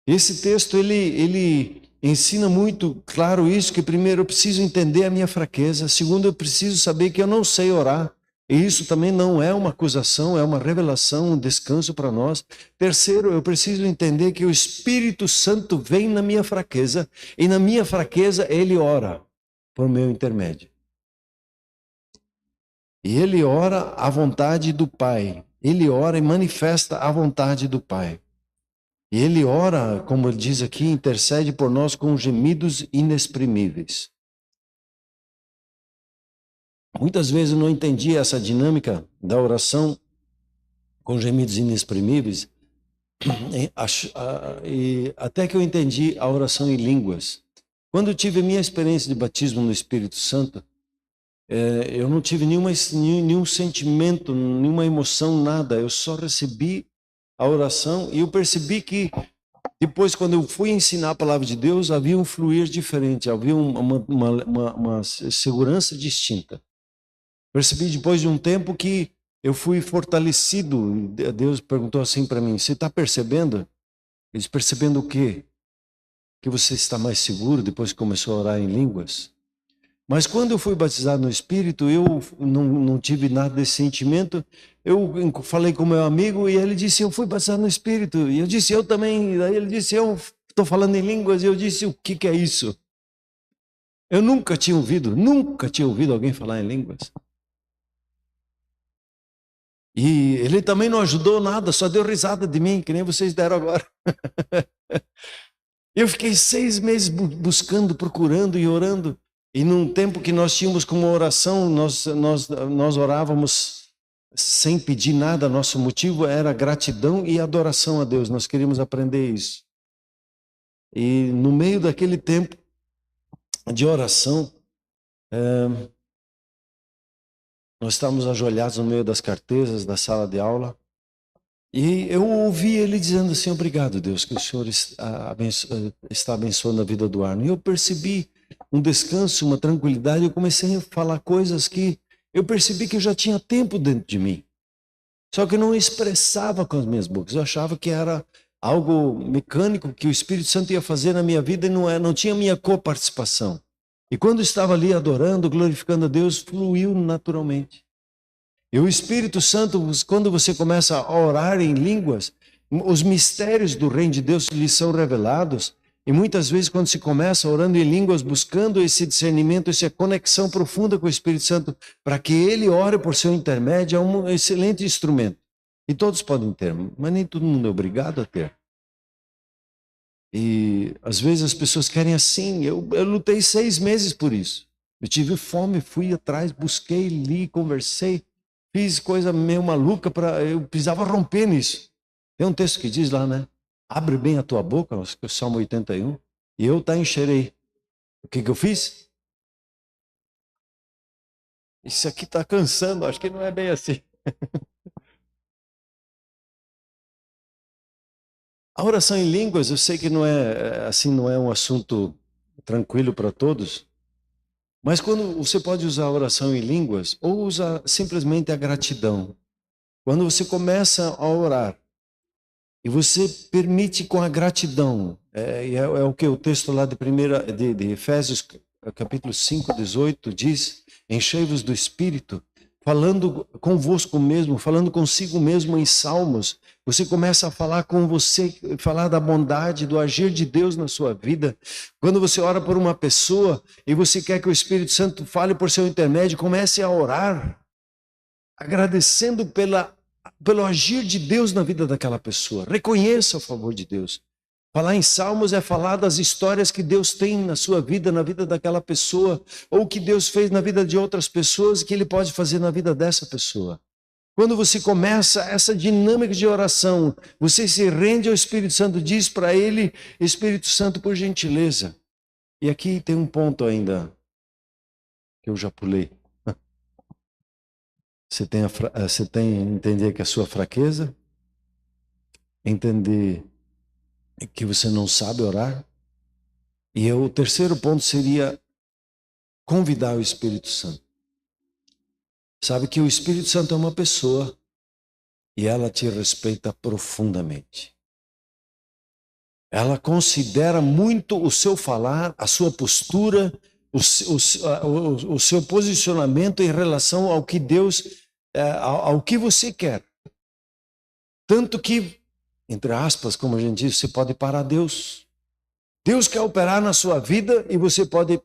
Esse texto, ele ensina muito claro isso, que primeiro eu preciso entender a minha fraqueza, segundo eu preciso saber que eu não sei orar, e isso também não é uma acusação, é uma revelação, um descanso para nós. Terceiro, eu preciso entender que o Espírito Santo vem na minha fraqueza, e na minha fraqueza ele ora por meu intermédio. E ele ora à vontade do Pai, ele ora e manifesta a vontade do Pai. E ele ora, como ele diz aqui, intercede por nós com gemidos inexprimíveis. Muitas vezes eu não entendi essa dinâmica da oração com gemidos inexprimíveis, e até que eu entendi a oração em línguas. Quando eu tive a minha experiência de batismo no Espírito Santo, eu não tive nenhum sentimento, nenhuma emoção, nada. Eu só recebi a oração e eu percebi que depois, quando eu fui ensinar a palavra de Deus, havia um fluir diferente, havia uma segurança distinta. Percebi depois de um tempo que eu fui fortalecido. Deus perguntou assim para mim, você está percebendo? Eu disse, percebendo o quê? Que você está mais seguro depois que começou a orar em línguas? Mas quando eu fui batizado no Espírito, eu não tive nada desse sentimento. Eu falei com meu amigo e ele disse, eu fui batizado no Espírito. E eu disse, eu também. E daí ele disse, eu estou falando em línguas. E eu disse, o que é isso? Eu nunca tinha ouvido alguém falar em línguas. E ele também não ajudou nada, só deu risada de mim, que nem vocês deram agora. Eu fiquei 6 meses buscando, procurando e orando. E num tempo que nós tínhamos como oração, nós orávamos sem pedir nada. Nosso motivo era gratidão e adoração a Deus. Nós queríamos aprender isso. E no meio daquele tempo de oração, Nós estávamos ajoelhados no meio das carteiras da sala de aula. E eu ouvi ele dizendo assim: obrigado, Deus, que o Senhor está abençoando a vida do Arno. E eu percebi um descanso, uma tranquilidade. Eu comecei a falar coisas que eu percebi que eu já tinha tempo dentro de mim. Só que eu não expressava com as minhas bocas. Eu achava que era algo mecânico que o Espírito Santo ia fazer na minha vida e não tinha minha coparticipação. E quando eu estava ali adorando, glorificando a Deus, fluiu naturalmente. E o Espírito Santo, quando você começa a orar em línguas, os mistérios do reino de Deus lhes são revelados. E muitas vezes, quando se começa orando em línguas, buscando esse discernimento, essa conexão profunda com o Espírito Santo, para que ele ore por seu intermédio, é um excelente instrumento. E todos podem ter, mas nem todo mundo é obrigado a ter. E às vezes as pessoas querem assim. Eu lutei 6 meses por isso. Eu tive fome, fui atrás, busquei, li, conversei. Fiz coisa meio maluca, eu precisava romper nisso. Tem um texto que diz lá, né? Abre bem a tua boca, acho que é o Salmo 81. E eu encherei. O que eu fiz? Isso aqui está cansando, acho que não é bem assim. A oração em línguas, eu sei que não é um assunto tranquilo para todos. Mas quando você pode usar a oração em línguas, ou usar simplesmente a gratidão. Quando você começa a orar, e você permite com a gratidão, é o que o texto lá de Efésios, capítulo 5, 18, diz: enchei-vos do Espírito, falando convosco mesmo, falando consigo mesmo em salmos. Você começa a falar com você, falar da bondade, do agir de Deus na sua vida. Quando você ora por uma pessoa e você quer que o Espírito Santo fale por seu intermédio, comece a orar, agradecendo pelo agir de Deus na vida daquela pessoa. Reconheça o favor de Deus. Falar em salmos é falar das histórias que Deus tem na sua vida, na vida daquela pessoa, ou que Deus fez na vida de outras pessoas e que Ele pode fazer na vida dessa pessoa. Quando você começa essa dinâmica de oração, você se rende ao Espírito Santo, diz para Ele: Espírito Santo, por gentileza. E aqui tem um ponto ainda que eu já pulei. Você tem entender que a sua fraqueza, entender que você não sabe orar. E o terceiro ponto seria convidar o Espírito Santo. Sabe que o Espírito Santo é uma pessoa e ela te respeita profundamente. Ela considera muito o seu falar, a sua postura, o seu posicionamento em relação ao que Deus, ao que você quer. Tanto que, entre aspas, como a gente diz, você pode parar Deus. Deus quer operar na sua vida e você pode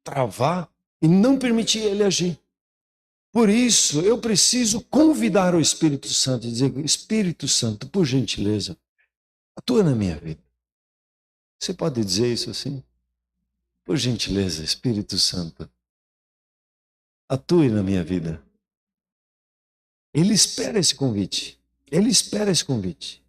travar e não permitir Ele agir. Por isso, eu preciso convidar o Espírito Santo e dizer: Espírito Santo, por gentileza, atua na minha vida. Você pode dizer isso assim? Por gentileza, Espírito Santo, atue na minha vida. Ele espera esse convite. Ele espera esse convite.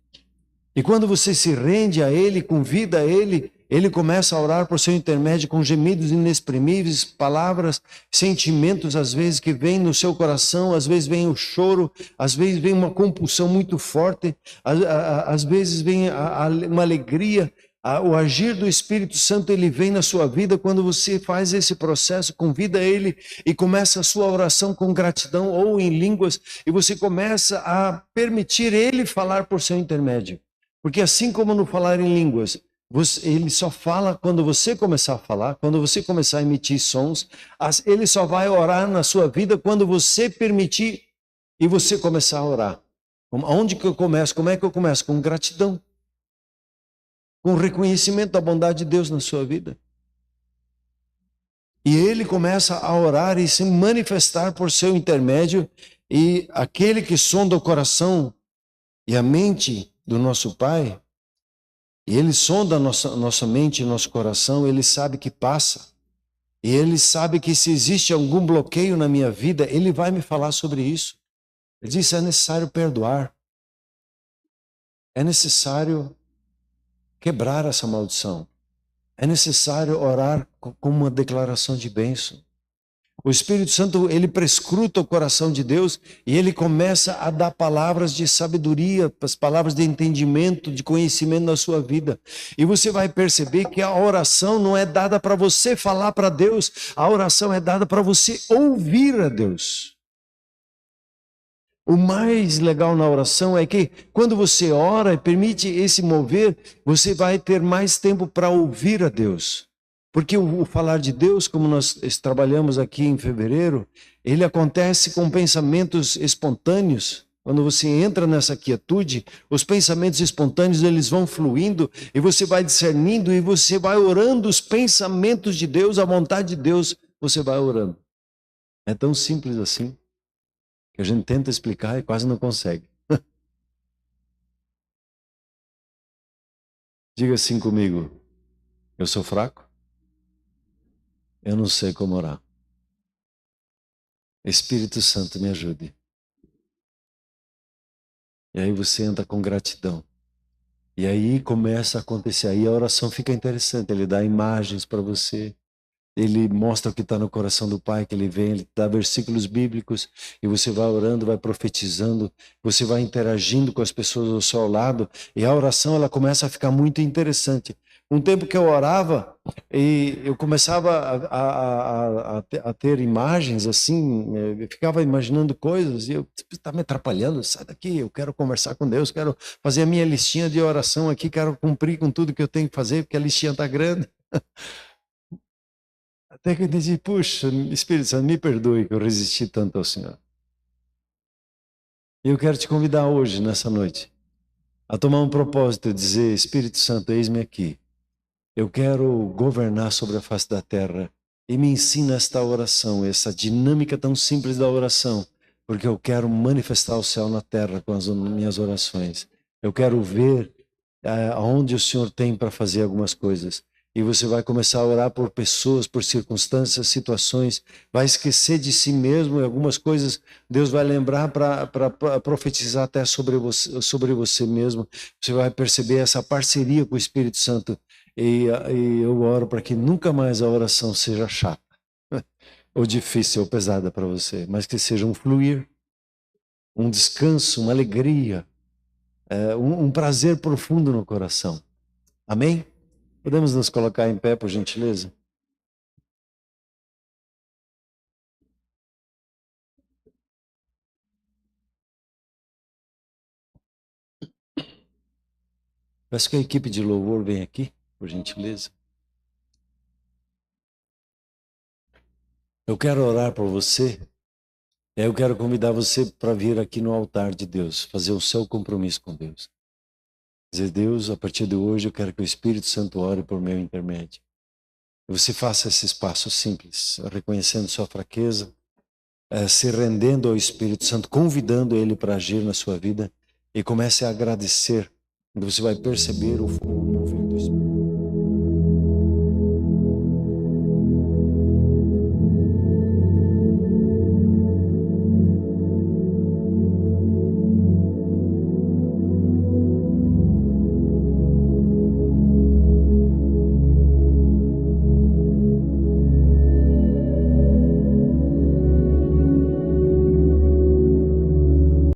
E quando você se rende a Ele, convida a Ele, Ele começa a orar por seu intermédio com gemidos inexprimíveis, palavras, sentimentos às vezes que vêm no seu coração, às vezes vem o choro, às vezes vem uma compulsão muito forte, às vezes vem uma alegria. O agir do Espírito Santo, ele vem na sua vida quando você faz esse processo, convida Ele e começa a sua oração com gratidão ou em línguas, e você começa a permitir Ele falar por seu intermédio. Porque assim como no falar em línguas, ele só fala quando você começar a falar, quando você começar a emitir sons. Ele só vai orar na sua vida quando você permitir e você começar a orar. Onde que eu começo? Como é que eu começo? Com gratidão. Com reconhecimento da bondade de Deus na sua vida. E ele começa a orar e se manifestar por seu intermédio, e aquele que sonda o coração e a mente do nosso Pai, e ele sonda a nossa mente e nosso coração, ele sabe que passa. E ele sabe que se existe algum bloqueio na minha vida, ele vai me falar sobre isso. Ele diz: é necessário perdoar. É necessário quebrar essa maldição. É necessário orar com uma declaração de bênção. O Espírito Santo, ele prescruta o coração de Deus e ele começa a dar palavras de sabedoria, as palavras de entendimento, de conhecimento na sua vida. E você vai perceber que a oração não é dada para você falar para Deus, a oração é dada para você ouvir a Deus. O mais legal na oração é que quando você ora e permite esse mover, você vai ter mais tempo para ouvir a Deus. Porque o falar de Deus, como nós trabalhamos aqui em fevereiro, ele acontece com pensamentos espontâneos. Quando você entra nessa quietude, os pensamentos espontâneos eles vão fluindo e você vai discernindo e você vai orando os pensamentos de Deus, a vontade de Deus, você vai orando. É tão simples assim que a gente tenta explicar e quase não consegue. Diga assim comigo: eu sou fraco, eu não sei como orar. Espírito Santo, me ajude. E aí você entra com gratidão. E aí começa a acontecer. Aí a oração fica interessante. Ele dá imagens para você. Ele mostra o que está no coração do Pai, que ele vem, ele dá versículos bíblicos. E você vai orando, vai profetizando. Você vai interagindo com as pessoas ao seu lado. E a oração ela começa a ficar muito interessante. Um tempo que eu orava e eu começava a ter imagens assim, eu ficava imaginando coisas e eu estava me atrapalhando, sai daqui, eu quero conversar com Deus, quero fazer a minha listinha de oração aqui, quero cumprir com tudo que eu tenho que fazer, porque a listinha está grande. Até que eu disse, puxa, Espírito Santo, me perdoe que eu resisti tanto ao Senhor. E eu quero te convidar hoje, nessa noite, a tomar um propósito e dizer, Espírito Santo, eis-me aqui. Eu quero governar sobre a face da terra e me ensina esta oração, essa dinâmica tão simples da oração, porque eu quero manifestar o céu na terra com as minhas orações. Eu quero ver aonde o Senhor tem para fazer algumas coisas. E você vai começar a orar por pessoas, por circunstâncias, situações, vai esquecer de si mesmo e algumas coisas Deus vai lembrar para profetizar até sobre você mesmo. Você vai perceber essa parceria com o Espírito Santo. E eu oro para que nunca mais a oração seja chata, ou difícil, ou pesada para você, mas que seja um fluir, um descanso, uma alegria, um prazer profundo no coração. Amém? Podemos nos colocar em pé, por gentileza? Peço que a equipe de louvor venha aqui, por gentileza. Eu quero orar por você. Eu quero convidar você para vir aqui no altar de Deus, fazer o seu compromisso com Deus. Dizer, Deus, a partir de hoje eu quero que o Espírito Santo ore por meu intermédio. E você faça esses passos simples, reconhecendo sua fraqueza, se rendendo ao Espírito Santo, convidando Ele para agir na sua vida e comece a agradecer. Você vai perceber o